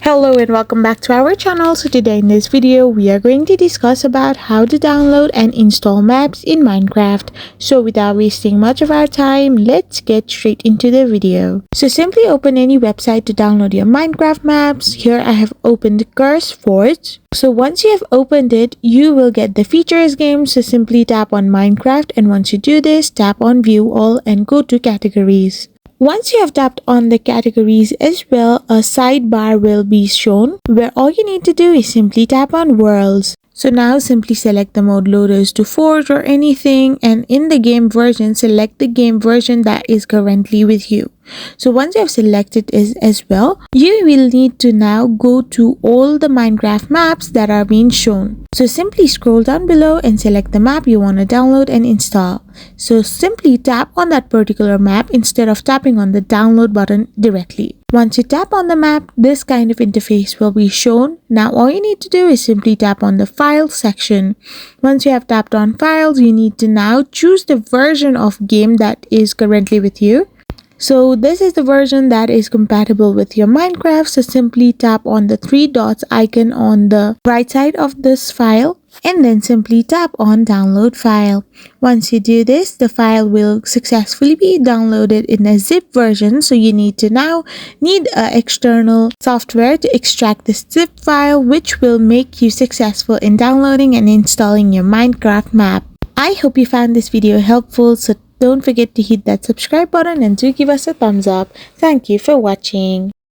Hello and welcome back to our channel. So today in this video we are going to discuss about how to download and install maps in Minecraft. So without wasting much of our time, let's get straight into the video. So simply open any website to download your Minecraft maps. Here I have opened CurseForge. So once you have opened it, you will get the features game. So simply tap on Minecraft, and once you do this, tap on view all and go to categories. Once you have tapped on the categories as well, a sidebar will be shown where all you need to do is simply tap on worlds. So now simply select the mode loaders to forge or anything, and in the game version, select the game version that is currently with you. So once you have selected it as well, you will need to now go to all the Minecraft maps that are being shown. So simply scroll down below and select the map you want to download and install. So simply tap on that particular map instead of tapping on the download button directly. Once you tap on the map, this kind of interface will be shown. Now all you need to do is simply tap on the file section. Once you have tapped on files, you need to now choose the version of game that is currently with you. So this is the version that is compatible with your Minecraft. So simply tap on the three dots icon on the right side of this file and then simply tap on download file. Once you do this, the file will successfully be downloaded in a zip version. So you need external software to extract this zip file, which will make you successful in downloading and installing your Minecraft map. I hope you found this video helpful. So don't forget to hit that subscribe button and do give us a thumbs up. Thank you for watching.